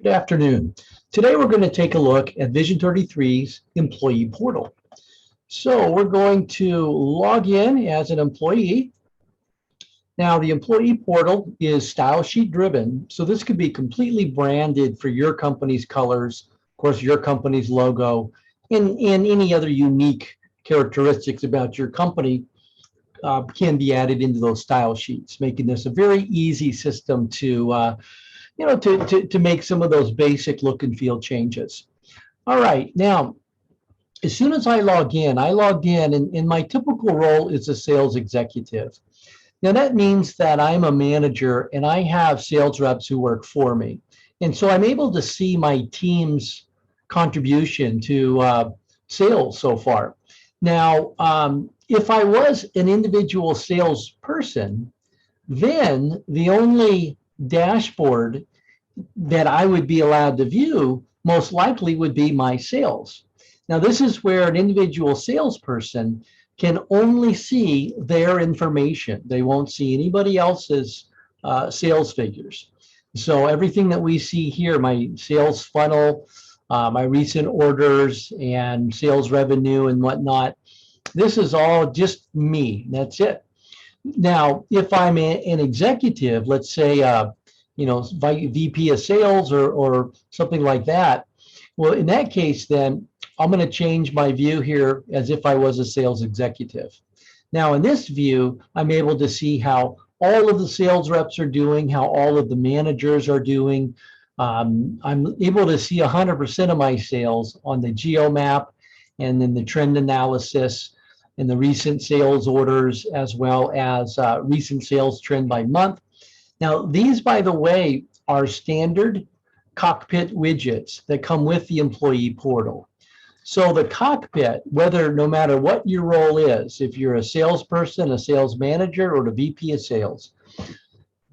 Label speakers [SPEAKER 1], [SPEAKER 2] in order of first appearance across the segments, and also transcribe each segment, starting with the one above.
[SPEAKER 1] Good afternoon. Today we're going to take a look at Vision33's employee portal. So we're going to log in as an employee. Now the employee portal is style sheet driven, so this could be completely branded for your company's colors, of course your company's logo, and any other unique characteristics about your company can be added into those style sheets, making this a very easy system to to make some of those basic look and feel changes. All right, now, as soon as I logged in, and my typical role is a sales executive. Now that means that I'm a manager and I have sales reps who work for me. And so I'm able to see my team's contribution to sales so far. Now, if I was an individual salesperson, then the only dashboard that I would be allowed to view most likely would be my sales. Now, this is where an individual salesperson can only see their information. They won't see anybody else's sales figures. So everything that we see here, my sales funnel, my recent orders and sales revenue and whatnot, this is all just me. That's it. Now, if I'm an executive, let's say, VP of sales or something like that, well, in that case, then I'm going to change my view here as if I was a sales executive. Now, in this view, I'm able to see how all of the sales reps are doing, how all of the managers are doing. I'm able to see 100% of my sales on the geo map and then the trend analysis and the recent sales orders, as well as recent sales trend by month. Now, these, by the way, are standard Cockpit widgets that come with the employee portal. So the Cockpit, no matter what your role is, if you're a salesperson, a sales manager, or the VP of sales,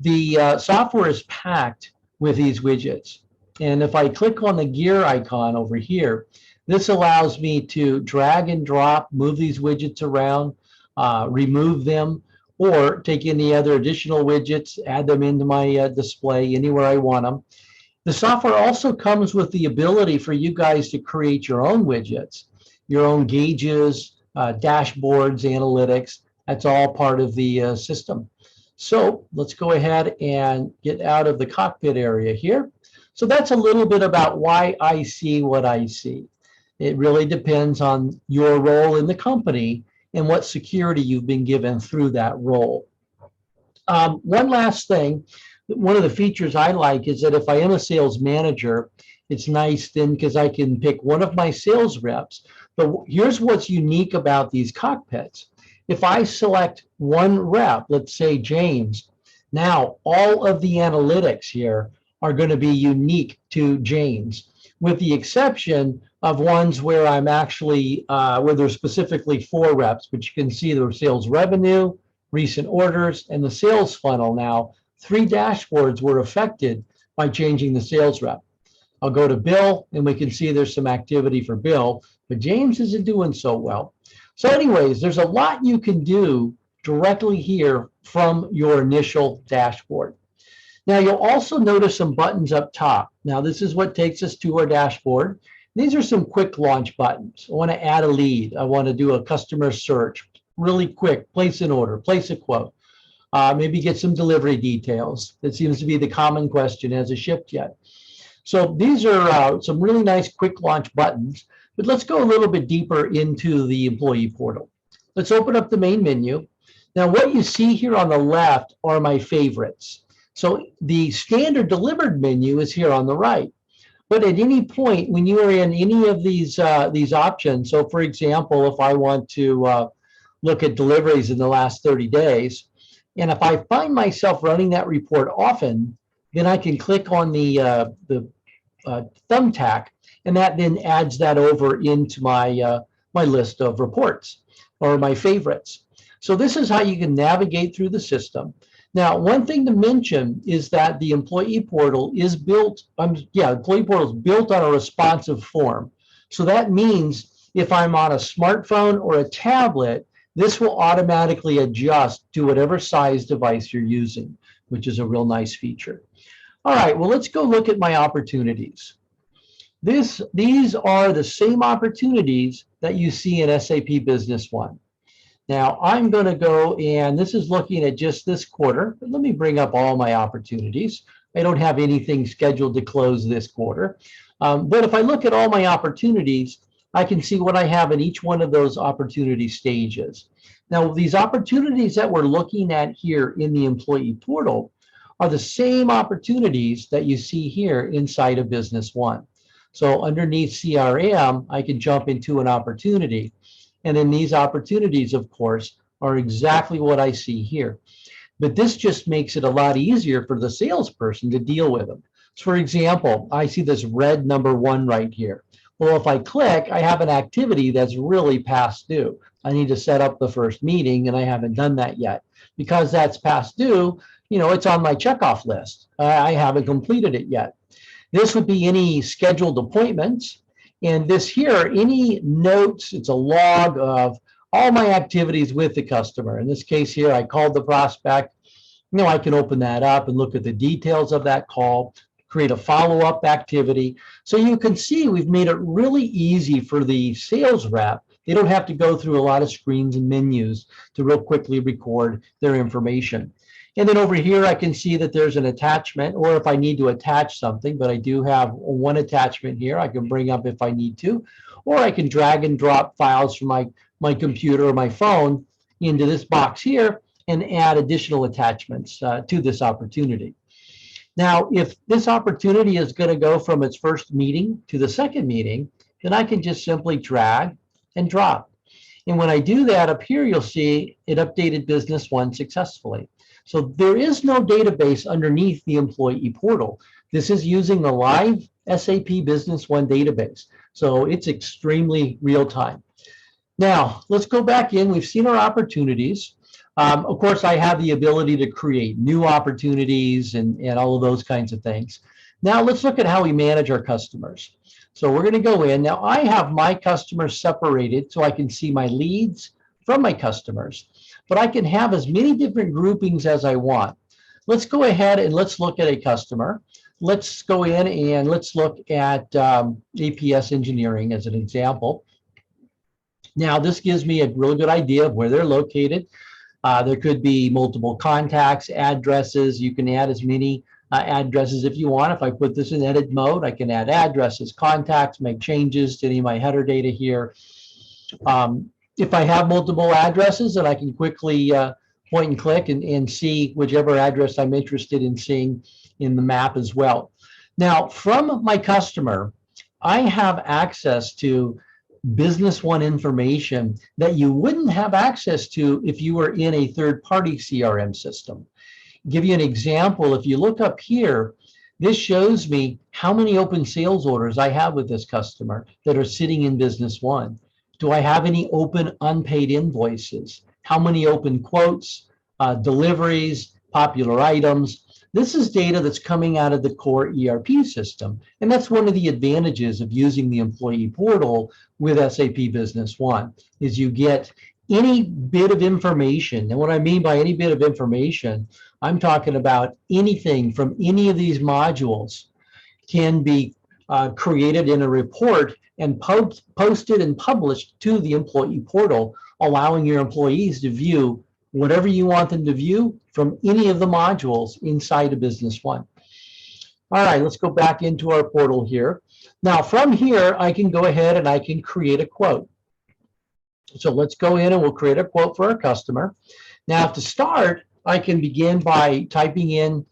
[SPEAKER 1] the software is packed with these widgets. And if I click on the gear icon over here, this allows me to drag and drop, move these widgets around, remove them, or take any other additional widgets, add them into my display anywhere I want them. The software also comes with the ability for you guys to create your own widgets, your own gauges, dashboards, analytics. That's all part of the system. So let's go ahead and get out of the Cockpit area here. So that's a little bit about why I see what I see. It really depends on your role in the company and what security you've been given through that role. One last thing, one of the features I like is that if I am a sales manager, it's nice then because I can pick one of my sales reps. But here's what's unique about these cockpits. If I select one rep, let's say James, now all of the analytics here are going to be unique to James, with the exception of ones where I'm actually, where there's specifically 4 reps, but you can see the sales revenue, recent orders, and the sales funnel. Now, 3 dashboards were affected by changing the sales rep. I'll go to Bill, and we can see there's some activity for Bill, but James isn't doing so well. So anyways, there's a lot you can do directly here from your initial dashboard. Now, you'll also notice some buttons up top. Now, this is what takes us to our dashboard. These are some quick launch buttons. I want to add a lead. I want to do a customer search really quick, place an order, place a quote, maybe get some delivery details. That seems to be the common question, has it shipped yet? So these are some really nice quick launch buttons, but let's go a little bit deeper into the employee portal. Let's open up the main menu. Now, what you see here on the left are my favorites. So the standard delivered menu is here on the right. But at any point, when you are in any of these options, so for example, if I want to look at deliveries in the last 30 days, and if I find myself running that report often, then I can click on the thumbtack, and that then adds that over into my my list of reports or my favorites. So this is how you can navigate through the system. Now, one thing to mention is that the employee portal is built, employee portal is built on a responsive form. So that means if I'm on a smartphone or a tablet, this will automatically adjust to whatever size device you're using, which is a real nice feature. All right, well, let's go look at my opportunities. These are the same opportunities that you see in SAP Business One. Now, I'm going to go, and this is looking at just this quarter, but let me bring up all my opportunities. I don't have anything scheduled to close this quarter. But if I look at all my opportunities, I can see what I have in each one of those opportunity stages. Now, these opportunities that we're looking at here in the employee portal are the same opportunities that you see here inside of Business One. So underneath CRM, I can jump into an opportunity. And then these opportunities, of course, are exactly what I see here. But this just makes it a lot easier for the salesperson to deal with them. So for example, I see this red number 1 right here. Well, if I click, I have an activity that's really past due. I need to set up the first meeting, and I haven't done that yet. Because that's past due, it's on my checkoff list. I haven't completed it yet. This would be any scheduled appointments. And this here, any notes, it's a log of all my activities with the customer. In this case here, I called the prospect. I can open that up and look at the details of that call, create a follow-up activity. So you can see we've made it really easy for the sales rep. They don't have to go through a lot of screens and menus to real quickly record their information. And then over here, I can see that there's an attachment, or if I need to attach something, but I do have one attachment here I can bring up if I need to, or I can drag and drop files from my computer or my phone into this box here and add additional attachments to this opportunity. Now, if this opportunity is going to go from its first meeting to the second meeting, then I can just simply drag and drop. And when I do that, up here, you'll see it updated Business One successfully. So there is no database underneath the employee portal. This is using the live SAP Business One database. So it's extremely real time. Now, let's go back in. We've seen our opportunities. Of course, I have the ability to create new opportunities and all of those kinds of things. Now, let's look at how we manage our customers. So we're going to go in. Now, I have my customers separated so I can see my leads from my customers. But I can have as many different groupings as I want. Let's go ahead and let's look at a customer. Let's go in and let's look at APS Engineering as an example. Now, this gives me a really good idea of where they're located. There could be multiple contacts, addresses. You can add as many addresses if you want. If I put this in edit mode, I can add addresses, contacts, make changes to any of my header data here. If I have multiple addresses, then I can quickly point and click and see whichever address I'm interested in seeing in the map as well. Now, from my customer, I have access to Business One information that you wouldn't have access to if you were in a third-party CRM system. Give you an example. If you look up here, this shows me how many open sales orders I have with this customer that are sitting in Business One. Do I have any open unpaid invoices? How many open quotes, deliveries, popular items? This is data that's coming out of the core ERP system. And that's one of the advantages of using the employee portal with SAP Business One, is you get any bit of information. And what I mean by any bit of information, I'm talking about anything from any of these modules can be created in a report and posted and published to the employee portal, allowing your employees to view whatever you want them to view from any of the modules inside of Business One. All right, let's go back into our portal here. Now, from here, I can go ahead and I can create a quote. So let's go in and we'll create a quote for our customer. Now, to start, I can begin by typing in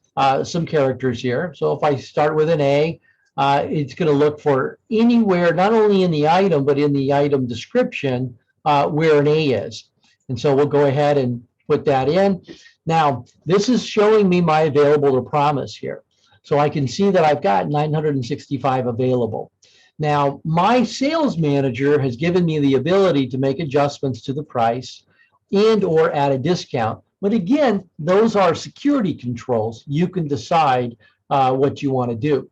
[SPEAKER 1] some characters here. So if I start with an A, it's going to look for anywhere, not only in the item, but in the item description where an A is. And so we'll go ahead and put that in. Now, this is showing me my available to promise here. So I can see that I've got 965 available. Now, my sales manager has given me the ability to make adjustments to the price and or add a discount. But again, those are security controls. You can decide what you want to do.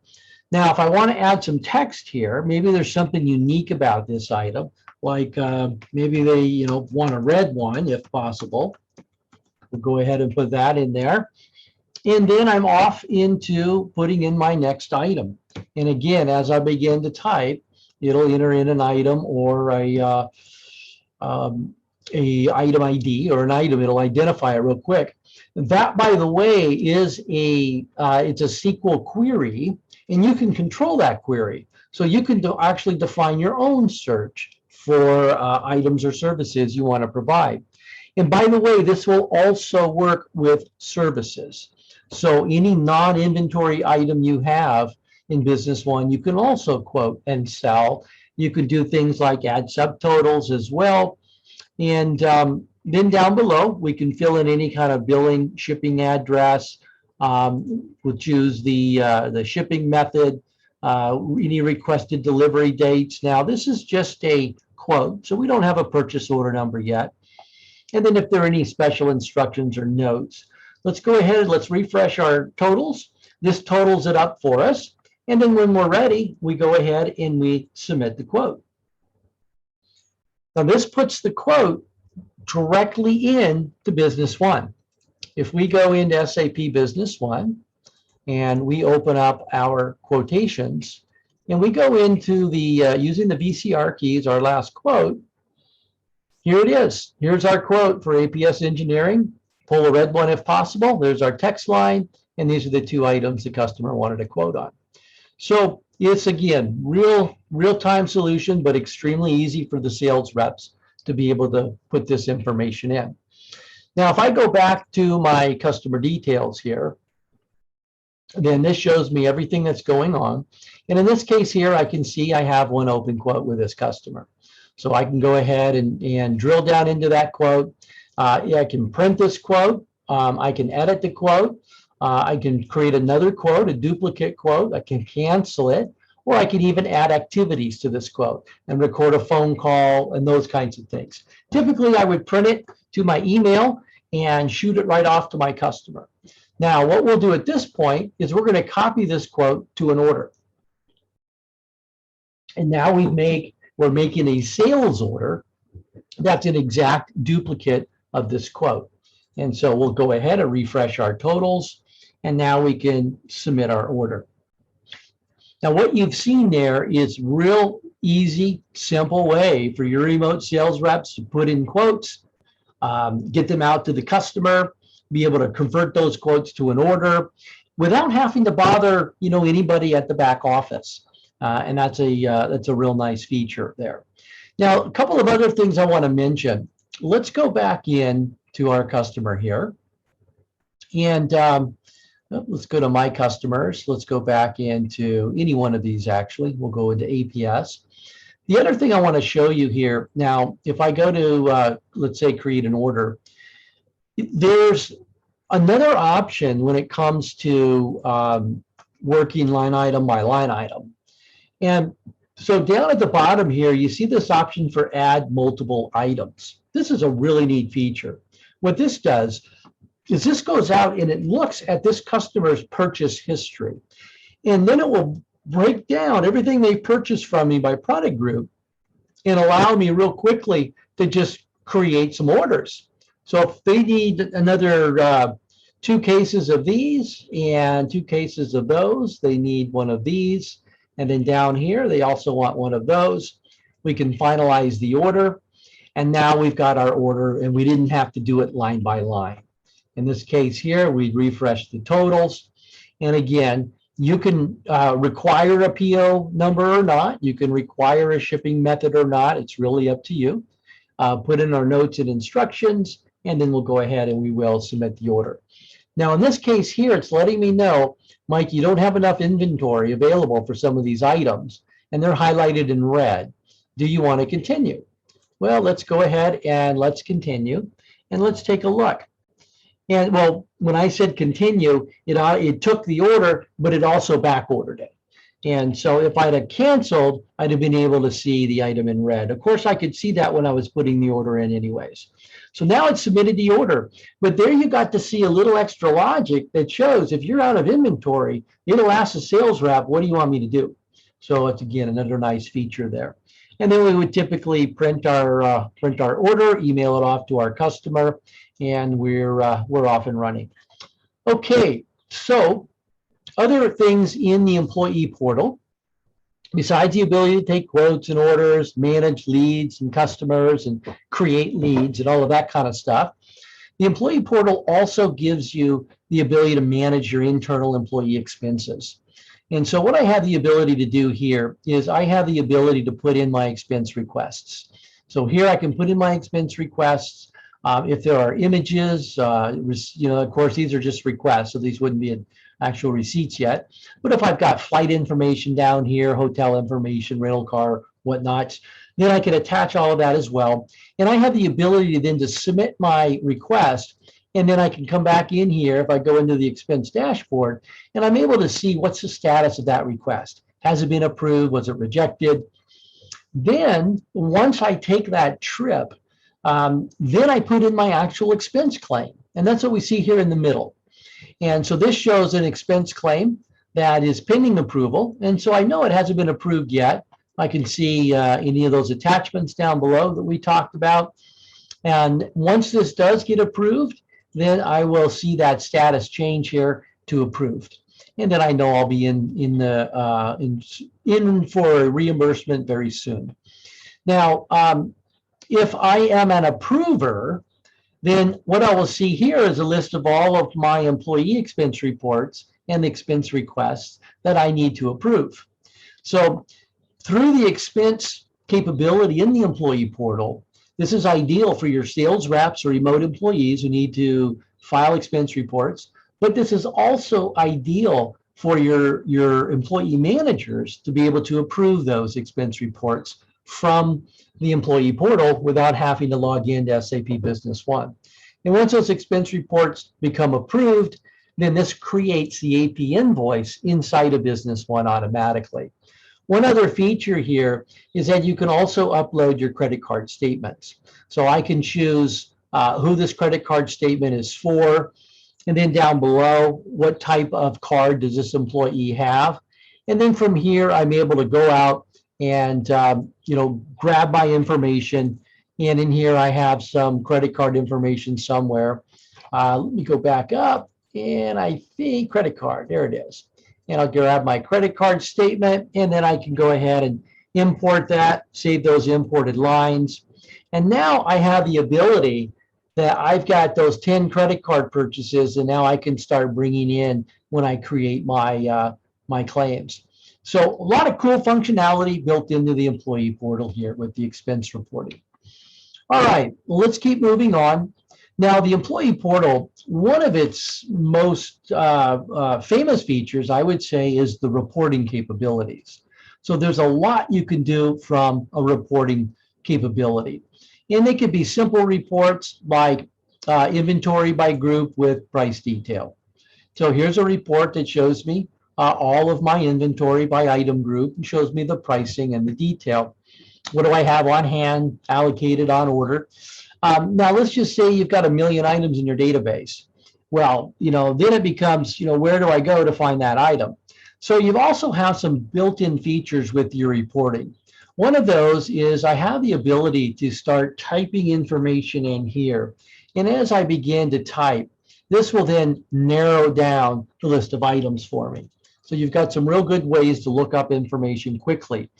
[SPEAKER 1] Now, if I want to add some text here, maybe there's something unique about this item, like maybe they want a red one if possible. We'll go ahead and put that in there. And then I'm off into putting in my next item. And again, as I begin to type, it'll enter in an item or a item ID or an item. It'll identify it real quick. That, by the way, is it's a SQL query, and you can control that query. So you can actually define your own search for items or services you want to provide. And by the way, this will also work with services. So any non-inventory item you have in Business One, you can also quote and sell. You can do things like add subtotals as well. And then down below, we can fill in any kind of billing, shipping address. We'll choose the shipping method, any requested delivery dates. Now, this is just a quote, so we don't have a purchase order number yet. And then if there are any special instructions or notes, let's go ahead and let's refresh our totals. This totals it up for us. And then when we're ready, we go ahead and we submit the quote. Now this puts the quote directly in the Business One. If we go into SAP Business One and we open up our quotations and we go into the, using the VCR keys, our last quote, here it is. Here's our quote for APS Engineering. Pull a red one if possible. There's our text line, and these are the two items the customer wanted a quote on. So it's, again, real-time solution, but extremely easy for the sales reps to be able to put this information in. Now, if I go back to my customer details here, then this shows me everything that's going on. And in this case here, I can see I have one open quote with this customer. So I can go ahead and drill down into that quote. I can print this quote. I can edit the quote. I can create another quote, a duplicate quote. I can cancel it, or I can even add activities to this quote and record a phone call and those kinds of things. Typically, I would print it to my email and shoot it right off to my customer. Now, what we'll do at this point is we're going to copy this quote to an order. And now we're making a sales order that's an exact duplicate of this quote. And so we'll go ahead and refresh our totals, and now we can submit our order. Now what you've seen there is real easy, simple way for your remote sales reps to put in quotes, get them out to the customer, be able to convert those quotes to an order without having to bother, anybody at the back office. And that's a real nice feature there. Now, a couple of other things I want to mention. Let's go back in to our customer here. And let's go to My Customers. Let's go back into any one of these, actually. We'll go into APS. The other thing I want to show you here, now, if I go to, let's say, create an order, there's another option when it comes to working line item by line item. And so down at the bottom here, you see this option for add multiple items. This is a really neat feature. What this does is this goes out and it looks at this customer's purchase history. And then it will break down everything they purchased from me by product group and allow me real quickly to just create some orders. So if they need another 2 cases of these and 2 cases of those, they need one of these. And then down here, they also want one of those. We can finalize the order. And now we've got our order, and we didn't have to do it line by line. In this case here, we refresh the totals. And again, you can require a PO number or not. You can require a shipping method or not. It's really up to you. Put in our notes and instructions, and then we'll go ahead and we will submit the order. Now, in this case here, it's letting me know, Mike, you don't have enough inventory available for some of these items, and they're highlighted in red. Do you want to continue? Well, let's go ahead and let's continue, and let's take a look. And well, when I said continue, it took the order, but it also back ordered it. And so if I'd have canceled, I'd have been able to see the item in red. Of course, I could see that when I was putting the order in anyways. So now it's submitted the order. But there you got to see a little extra logic that shows if you're out of inventory, it'll ask the sales rep, what do you want me to do? So it's, again, another nice feature there. And then we would typically print our order, email it off to our customer, and we're off and running. Okay, So other things in the employee portal, besides the ability to take quotes and orders, manage leads and customers and create leads and all of that kind of stuff, the employee portal also gives you the ability to manage your internal employee expenses. And so what I have the ability to do here is I have the ability to put in my expense requests. So here I can put in my expense requests. If there are images, of course, these are just requests, so these wouldn't be actual receipts yet. But if I've got flight information down here, hotel information, rental car, whatnot, then I can attach all of that as well. And I have the ability then to submit my request, and then I can come back in here if I go into the expense dashboard, and I'm able to see what's the status of that request. Has it been approved? Was it rejected? Then once I take that trip, then I put in my actual expense claim. And that's what we see here in the middle. And so this shows an expense claim that is pending approval. And so I know it hasn't been approved yet. I can see any of those attachments down below that we talked about. And once this does get approved, then I will see that status change here to approved. And then I know I'll be in for a reimbursement very soon. Now, if I am an approver, then what I will see here is a list of all of my employee expense reports and expense requests that I need to approve. So through the expense capability in the employee portal, this is ideal for your sales reps or remote employees who need to file expense reports, but this is also ideal for your employee managers to be able to approve those expense reports from the employee portal without having to log into SAP Business One. And once those expense reports become approved, then this creates the AP invoice inside of Business One automatically. One other feature here is that you can also upload your credit card statements. So I can choose who this credit card statement is for, and then down below, what type of card does this employee have? And then from here, I'm able to go out and grab my information. And in here, I have some credit card information somewhere. Let me go back up, and I think credit card, there it is. And I'll grab my credit card statement, and then I can go ahead and import that, save those imported lines. And now I have the ability that I've got those 10 credit card purchases, and now I can start bringing in when I create my, my claims. So a lot of cool functionality built into the employee portal here with the expense reporting. All right, well, let's keep moving on. Now, the employee portal, one of its most famous features, I would say, is the reporting capabilities. So there's a lot you can do from a reporting capability. And they could be simple reports like inventory by group with price detail. So here's a report that shows me all of my inventory by item group and shows me the pricing and the detail. What do I have on hand, allocated, on order? Now, let's just say you've got 1 million items in your database. Well, then it becomes, where do I go to find that item? So you also have some built-in features with your reporting. One of those is I have the ability to start typing information in here. And as I begin to type, this will then narrow down the list of items for me. So you've got some real good ways to look up information quickly.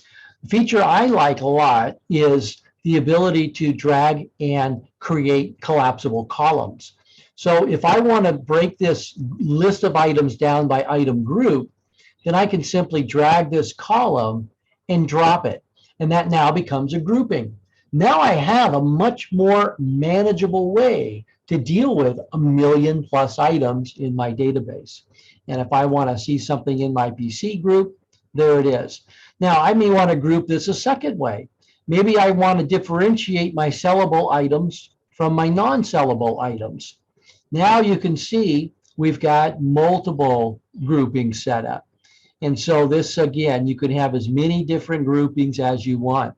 [SPEAKER 1] The feature I like a lot is the ability to drag and create collapsible columns. So if I want to break this list of items down by item group, then I can simply drag this column and drop it. And that now becomes a grouping. Now I have a much more manageable way to deal with 1 million+ items in my database. And if I want to see something in my PC group, there it is. Now, I may want to group this a second way. Maybe I want to differentiate my sellable items from my non-sellable items. Now you can see we've got multiple groupings set up. And so this, again, you can have as many different groupings as you want.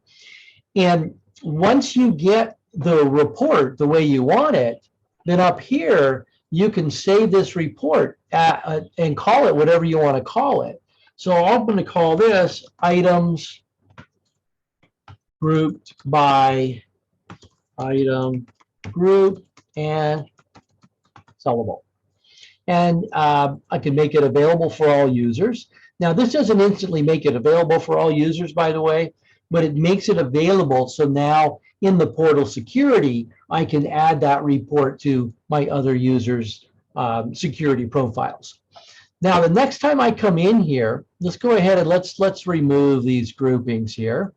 [SPEAKER 1] And once you get the report the way you want it, then up here, you can save this report and call it whatever you want to call it. So I'm going to call this items grouped by item group and sellable. and I can make it available for all users. Now, this doesn't instantly make it available for all users, by the way, but it makes it available. So now in the portal security, I can add that report to my other users' security profiles. Now, the next time I come in here, let's go ahead and let's remove these groupings here.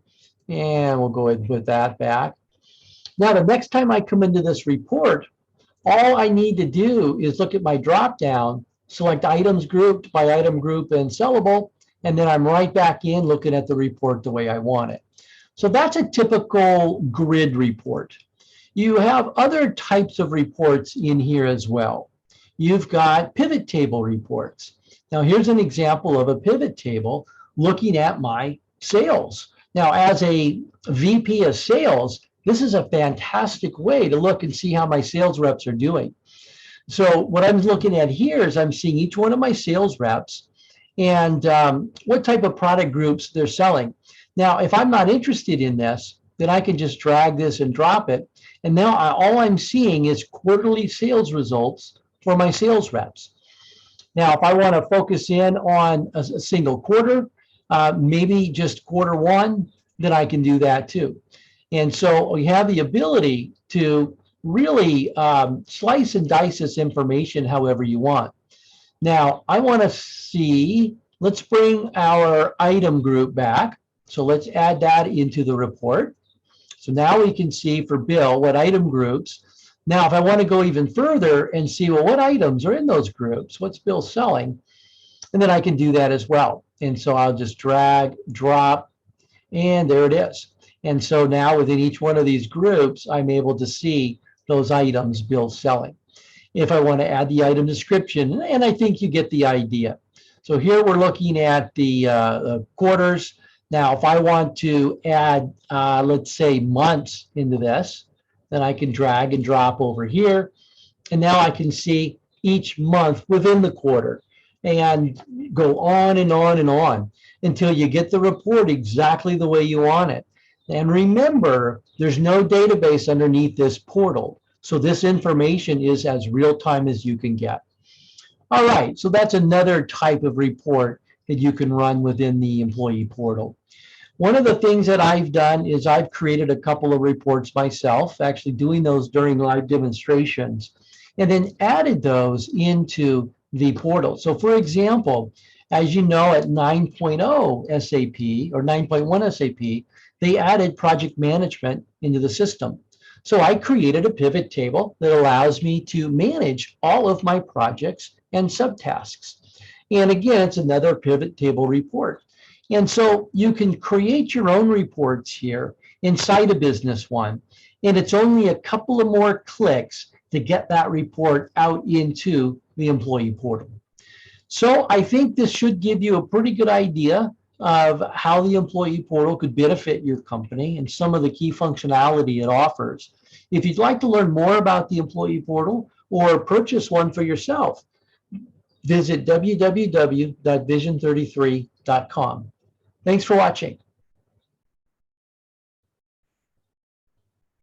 [SPEAKER 1] And we'll go ahead and put that back. Now, the next time I come into this report, all I need to do is look at my drop down, select items grouped by item group and sellable, and then I'm right back in looking at the report the way I want it. So that's a typical grid report. You have other types of reports in here as well. You've got pivot table reports. Now here's an example of a pivot table looking at my sales. Now as a VP of sales, this is a fantastic way to look and see how my sales reps are doing. So what I'm looking at here is I'm seeing each one of my sales reps and what type of product groups they're selling. Now, if I'm not interested in this, then I can just drag this and drop it. And now all I'm seeing is quarterly sales results for my sales reps. Now, if I want to focus in on a single quarter, maybe just quarter one, then I can do that too. And so we have the ability to really slice and dice this information however you want. Now, I want to see, let's bring our item group back. So let's add that into the report. So now we can see for Bill what item groups. Now, if I want to go even further and see, well, what items are in those groups? What's Bill selling? And then I can do that as well. And so I'll just drag, drop, and there it is. And so now within each one of these groups, I'm able to see those items Bill's selling. If I want to add the item description, and I think you get the idea. So here we're looking at the quarters. Now, if I want to add, let's say, months into this, then I can drag and drop over here. And now I can see each month within the quarter and go on and on and on until you get the report exactly the way you want it. And remember, there's no database underneath this portal. So this information is as real time as you can get. All right, so that's another type of report that you can run within the employee portal. One of the things that I've done is I've created a couple of reports myself, actually doing those during live demonstrations, and then added those into the portal. So for example, as you know, at 9.0 SAP or 9.1 SAP, they added project management into the system. So I created a pivot table that allows me to manage all of my projects and subtasks. And again, it's another pivot table report. And so you can create your own reports here inside a Business One. And it's only a couple of more clicks to get that report out into the employee portal. So I think this should give you a pretty good idea of how the employee portal could benefit your company and some of the key functionality it offers. If you'd like to learn more about the employee portal or purchase one for yourself, visit www.vision33.com. Thanks for watching.